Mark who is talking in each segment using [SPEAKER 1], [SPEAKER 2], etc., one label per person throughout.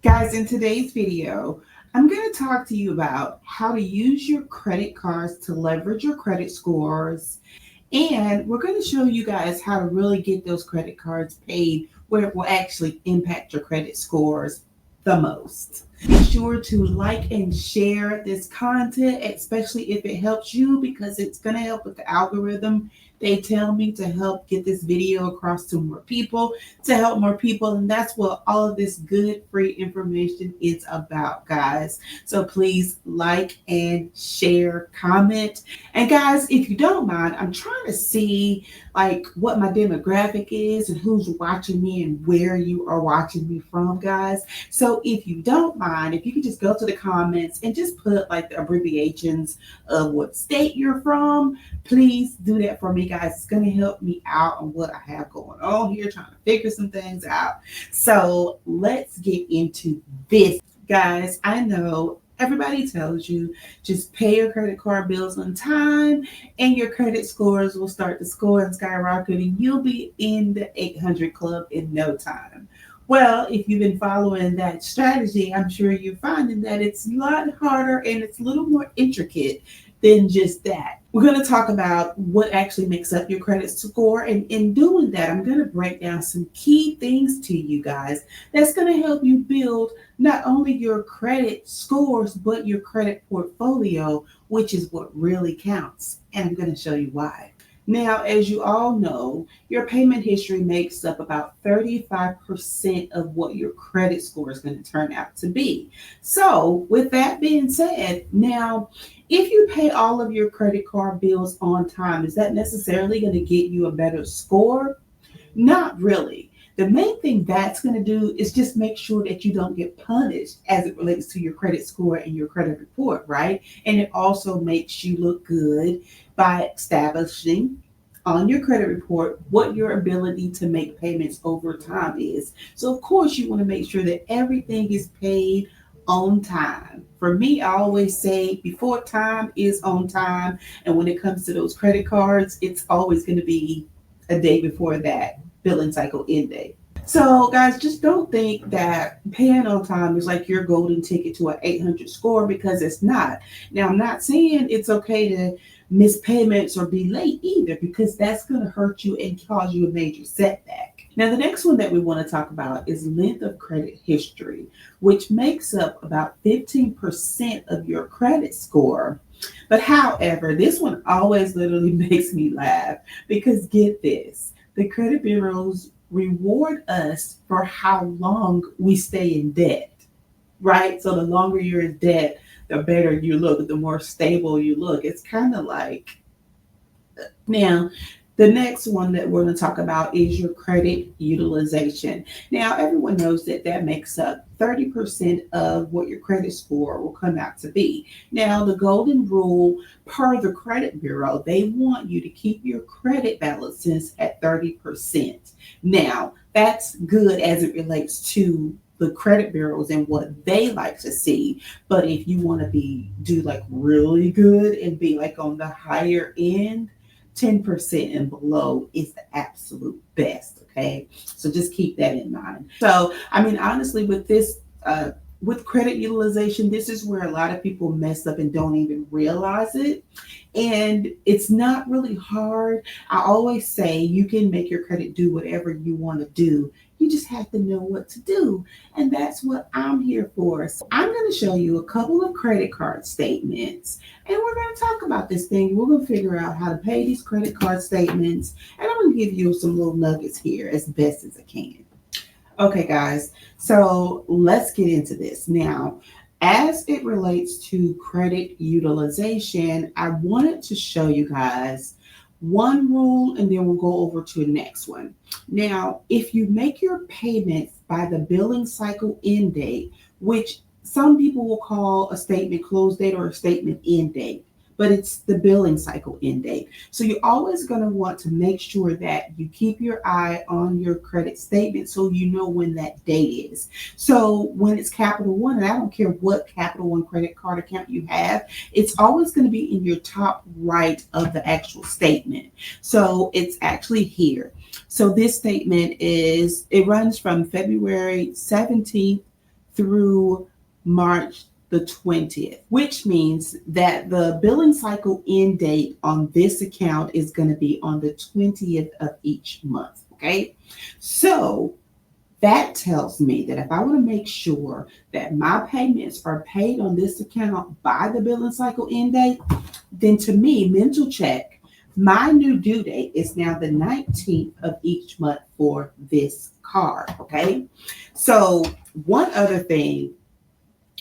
[SPEAKER 1] Guys, in today's video, I'm going to talk to you about how to use your credit cards to leverage your credit scores. And we're going to show you guys how to really get those credit cards paid where it will actually impact your credit scores the most. Be sure to like and share this content, especially if it helps you, because it's going to help with the algorithm. They tell me to help get this video across to more people, to help more people. And that's what all of this good free information is about, guys. So please like and share, comment. And guys, if you don't mind, I'm trying to see like what my demographic is and who's watching me and where you are watching me from, guys. So if you don't mind, if you could just go to the comments and just put like the abbreviations of what state you're from, please do that for me, guys. It's going to help me out on what I have going on here, trying to figure some things out. So let's get into this, guys. I know everybody tells you just pay your credit card bills on time and your credit scores will start to score and skyrocket and you'll be in the 800 club in no time. Well, if you've been following that strategy, I'm sure you're finding that it's a lot harder and it's a little more intricate than just that. We're going to talk about what actually makes up your credit score. And in doing that, I'm going to break down some key things to you guys that's going to help you build not only your credit scores, but your credit portfolio, which is what really counts. And I'm going to show you why. Now, as you all know, your payment history makes up about 35% of what your credit score is going to turn out to be. So, with that being said, now, if you pay all of your credit card bills on time, is that necessarily going to get you a better score? Not really. The main thing that's going to do is just make sure that you don't get punished as it relates to your credit score and your credit report, right? And it also makes you look good by establishing on your credit report what your ability to make payments over time is. So, of course, you want to make sure that everything is paid on time. For me, I always say before time is on time. And when it comes to those credit cards, it's always going to be a day before that billing cycle end date. So, guys, just don't think that paying on time is like your golden ticket to an 800 score because it's not. Now, I'm not saying it's okay to miss payments or be late either because that's going to hurt you and cause you a major setback. Now, the next one that we want to talk about is length of credit history, which makes up about 15% of your credit score. But however, this one always literally makes me laugh because get this, the credit bureaus reward us for how long we stay in debt, right? So the longer you're in debt, the better you look, the more stable you look. It's kind of like, now, the next one that we're going to talk about is your credit utilization. Now, everyone knows that that makes up 30% of what your credit score will come out to be. Now, the golden rule per the credit bureau, they want you to keep your credit balances at 30%. Now, that's good as it relates to the credit bureaus and what they like to see. But if you want to do like really good and be like on the higher end, 10% and below is the absolute best. Okay. So just keep that in mind. So, I mean, honestly, with this, with credit utilization, this is where a lot of people mess up and don't even realize it. And it's not really hard. I always say you can make your credit do whatever you want to do. You just have to know what to do. And that's what I'm here for. So I'm going to show you a couple of credit card statements. And we're going to talk about this thing. We're going to figure out how to pay these credit card statements. And I'm going to give you some little nuggets here as best as I can. Okay, guys. So let's get into this. Now, as it relates to credit utilization, I wanted to show you guys one rule and then we'll go over to the next one. Now, if you make your payments by the billing cycle end date, which some people will call a statement close date or a statement end date, but it's the billing cycle end date. So you're always going to want to make sure that you keep your eye on your credit statement so you know when that date is. So when it's Capital One, and I don't care what Capital One credit card account you have, it's always going to be in your top right of the actual statement. So it's actually here. So this statement it runs from February 17th through March the 20th, which means that the billing cycle end date on this account is going to be on the 20th of each month. Okay. So that tells me that if I want to make sure that my payments are paid on this account by the billing cycle end date, then to me, mental check, my new due date is now the 19th of each month for this card. Okay. So, one other thing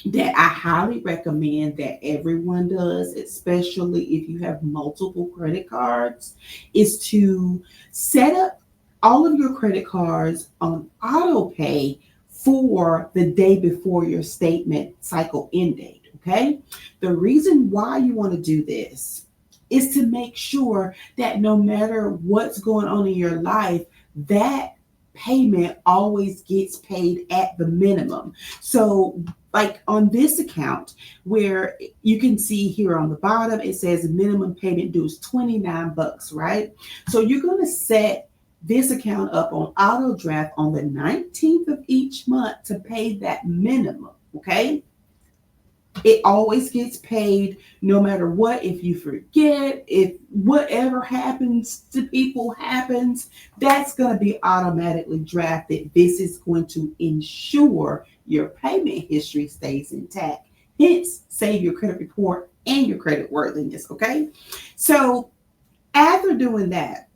[SPEAKER 1] that I highly recommend that everyone does, especially if you have multiple credit cards, is to set up all of your credit cards on auto pay for the day before your statement cycle end date. Okay. The reason why you want to do this is to make sure that no matter what's going on in your life, that payment always gets paid at the minimum. So, like on this account, where you can see here on the bottom, it says minimum payment due is $29, right? So you're going to set this account up on auto draft on the 19th of each month to pay that minimum. Okay. It always gets paid no matter what. If you forget, if whatever happens to people happens, that's going to be automatically drafted. This is going to ensure your payment history stays intact. Hence, save your credit report and your credit worthiness. Okay. So after doing that,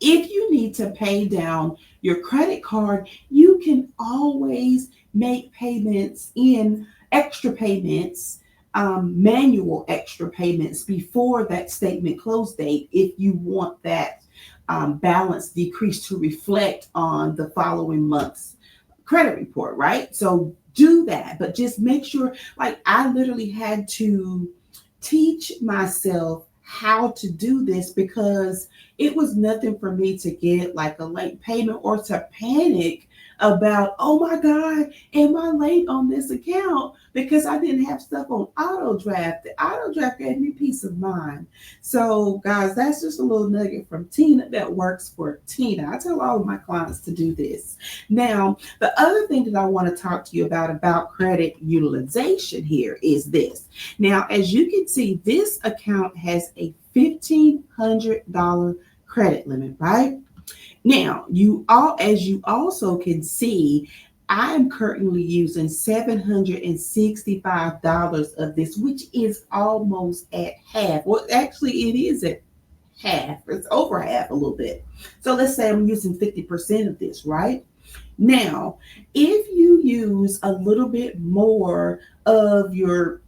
[SPEAKER 1] if you need to pay down your credit card, you can always make payments in extra payments, manual extra payments before that statement close date if you want that balance decrease to reflect on the following month's credit report, right? So do that, but just make sure, like I literally had to teach myself how to do this because it was nothing for me to get like a late payment or to panic about, oh my God, am I late on this account because I didn't have stuff on auto draft. The auto draft gave me peace of mind. So guys, that's just a little nugget from Tina that works for Tina. I tell all of my clients to do this. Now, the other thing that I want to talk to you about credit utilization here is this. Now, as you can see, this account has a $1,500 credit limit, right? Now, as you also can see, I'm currently using $765 of this, which is almost at half. Well, actually, it is at half. It's over half a little bit. So let's say I'm using 50% of this, right? Now, if you use a little bit more of your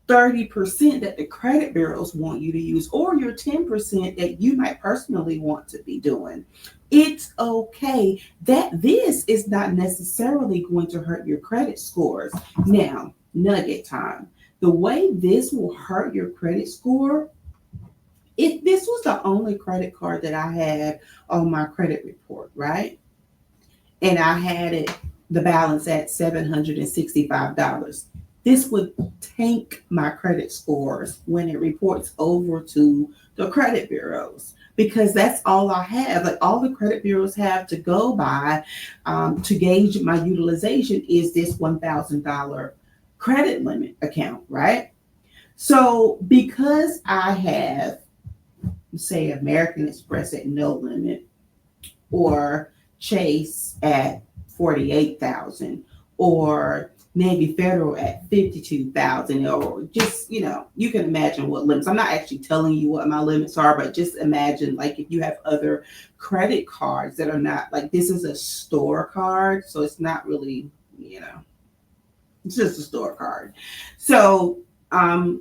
[SPEAKER 1] 30% that the credit bureaus want you to use, or your 10% that you might personally want to be doing, it's okay. That this is not necessarily going to hurt your credit scores. Now, nugget time. The way this will hurt your credit score, if this was the only credit card that I had on my credit report, right? And I had the balance at $765. This would tank my credit scores when it reports over to the credit bureaus because that's all I have. Like all the credit bureaus have to go by to gauge my utilization is this $1,000 credit limit account, right? So because I have, say, American Express at no limit or Chase at 48,000 or Navy Federal at 52,000, or just, you can imagine what limits. I'm not actually telling you what my limits are, but just imagine like if you have other credit cards that are not like, this is a store card. So it's not really, it's just a store card. So, for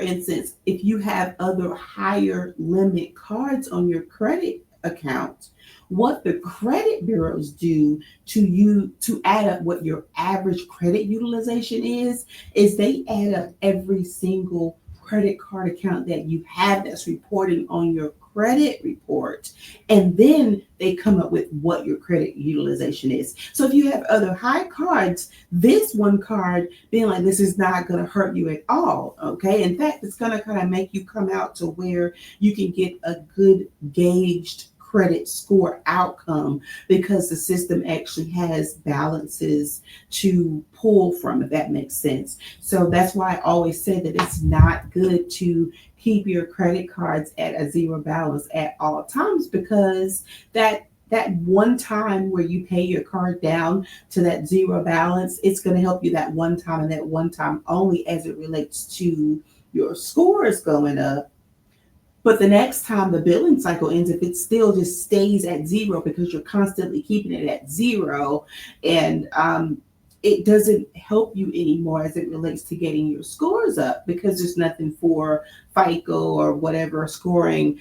[SPEAKER 1] instance, if you have other higher limit cards on your credit account, what the credit bureaus do to add up what your average credit utilization is they add up every single credit card account that you have that's reporting on your credit report, and then they come up with what your credit utilization is. So if you have other high cards, this one card being like this is not going to hurt you at all. Okay, in fact, it's going to kind of make you come out to where you can get a good gauged credit score outcome because the system actually has balances to pull from, if that makes sense. So that's why I always say that it's not good to keep your credit cards at a zero balance at all times, because that one time where you pay your card down to that zero balance, it's going to help you that one time and that one time only as it relates to your scores going up. But the next time the billing cycle ends, if it still just stays at zero because you're constantly keeping it at zero, and it doesn't help you anymore as it relates to getting your scores up, because there's nothing for FICO or whatever scoring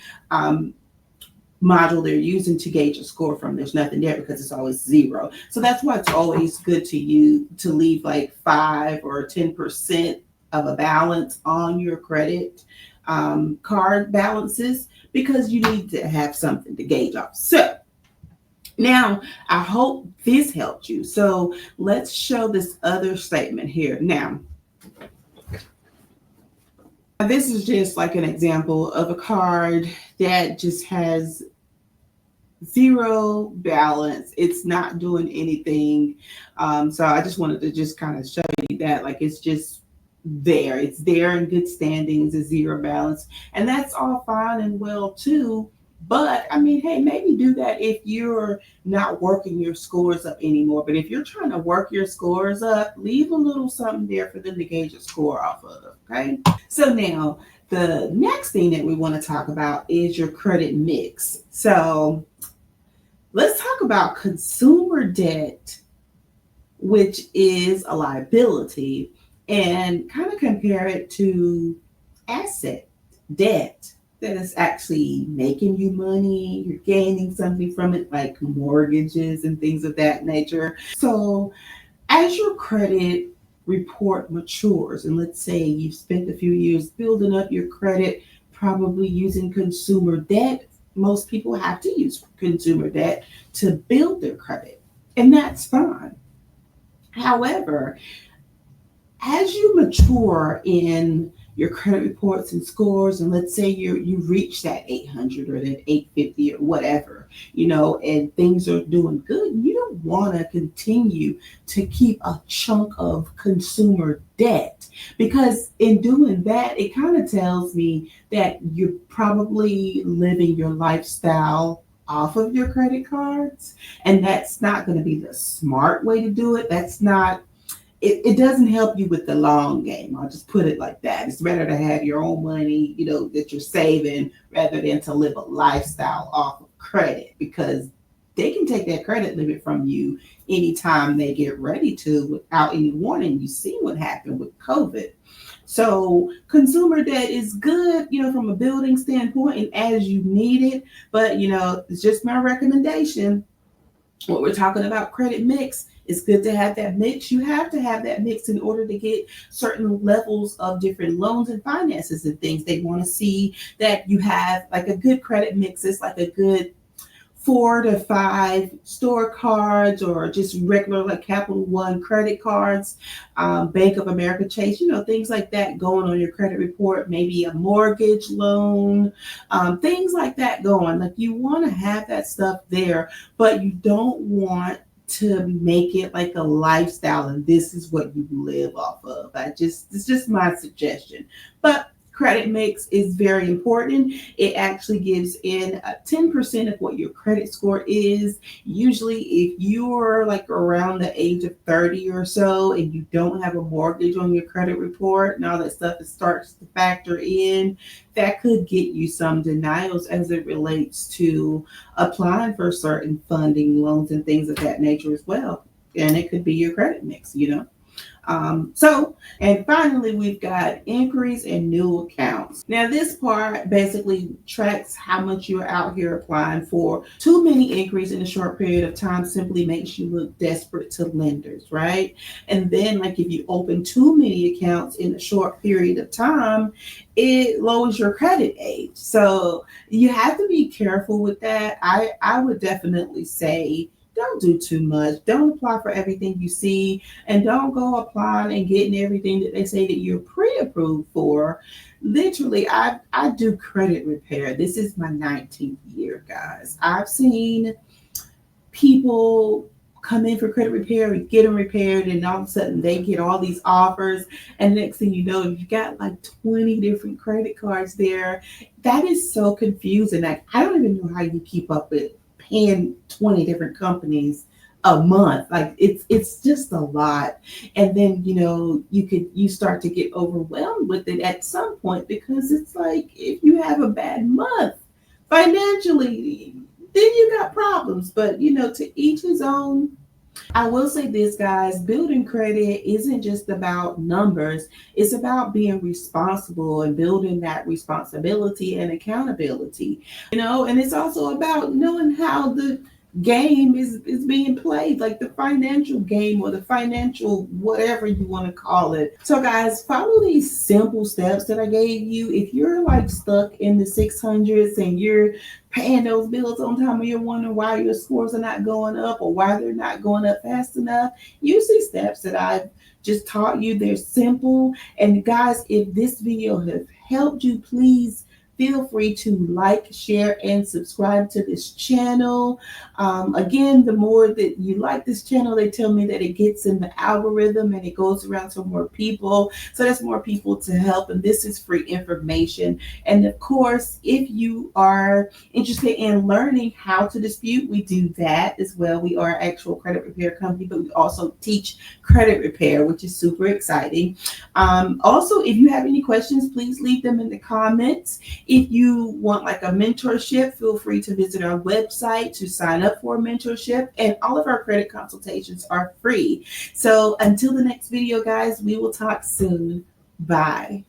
[SPEAKER 1] module they're using to gauge a score from. There's nothing there because it's always zero. So that's why it's always good to you to leave like 5 or 10% of a balance on your credit card balances, because you need to have something to gauge off. So now I hope this helped you. So let's show this other statement here. Now, this is just like an example of a card that just has zero balance. It's not doing anything. So I just wanted to just kind of show you that, like, it's just there. It's there in good standing. It's a zero balance. And that's all fine and well too. But I mean, hey, maybe do that if you're not working your scores up anymore. But if you're trying to work your scores up, leave a little something there for them to gauge a score off of. Okay. So now the next thing that we want to talk about is your credit mix. So let's talk about consumer debt, which is a liability, and kind of compare it to asset debt that is actually making you money. You're gaining something from it, like mortgages and things of that nature. So as your credit report matures, and let's say you've spent a few years building up your credit, probably using consumer debt. Most people have to use consumer debt to build their credit, and that's fine. However, as you mature in your credit reports and scores, and let's say you reach that 800 or that 850 or whatever, and things are doing good, you don't want to continue to keep a chunk of consumer debt, because in doing that, it kind of tells me that you're probably living your lifestyle off of your credit cards, and that's not going to be the smart way to do it. That's not it doesn't help you with the long game. I'll just put it like that. It's better to have your own money, that you're saving, rather than to live a lifestyle off of credit, because they can take that credit limit from you anytime they get ready to without any warning. You see what happened with COVID. So consumer debt is good, from a building standpoint and as you need it. But, it's just my recommendation. What we're talking about credit mix, it's good to have that mix. You have to have that mix in order to get certain levels of different loans and finances and things. They want to see that you have like a good credit mix. It's like a good 4 to 5 store cards, or just regular like Capital One credit cards, Bank of America, Chase, things like that going on your credit report, maybe a mortgage loan, things like that going. Like, you want to have that stuff there, but you don't want to make it like a lifestyle and this is what you live off of. It's just my suggestion. But credit mix is very important. It actually gives in 10% of what your credit score is. Usually if you're like around the age of 30 or so and you don't have a mortgage on your credit report and all that stuff, it starts to factor in. That could get you some denials as it relates to applying for certain funding, loans, and things of that nature as well. And it could be your credit mix, And finally, we've got inquiries and new accounts. Now, this part basically tracks how much you're out here applying for. Too many inquiries in a short period of time simply makes you look desperate to lenders, right? And then, like, if you open too many accounts in a short period of time, it lowers your credit age. So you have to be careful with that. I would definitely say don't do too much. Don't apply for everything you see, and don't go applying and getting everything that they say that you're pre-approved for. Literally, I do credit repair. This is my 19th year, guys. I've seen people come in for credit repair and get them repaired, and all of a sudden they get all these offers, and next thing you know, you got like 20 different credit cards there. That is so confusing. Like, I don't even know how you keep up with paying 20 different companies a month. Like, it's just a lot. And then, you start to get overwhelmed with it at some point, because it's like, if you have a bad month financially, then you got problems. But to each his own. I will say this, guys: building credit isn't just about numbers. It's about being responsible and building that responsibility and accountability. And it's also about knowing how the game is being played, like the financial game, or the financial whatever you want to call it. So guys, follow these simple steps that I gave you. If you're like stuck in the 600s and you're paying those bills on time, and you're wondering why your scores are not going up, or why they're not going up fast enough, use these steps that I've just taught you. They're simple. And guys, if this video has helped you, please feel free to like, share, and subscribe to this channel. Again, the more that you like this channel, they tell me that it gets in the algorithm and it goes around to more people. So there's more people to help, and this is free information. And of course, if you are interested in learning how to dispute, we do that as well. We are an actual credit repair company, but we also teach credit repair, which is super exciting. Also, if you have any questions, please leave them in the comments. If you want like a mentorship, feel free to visit our website to sign up for a mentorship. And all of our credit consultations are free. So until the next video, guys, we will talk soon. Bye.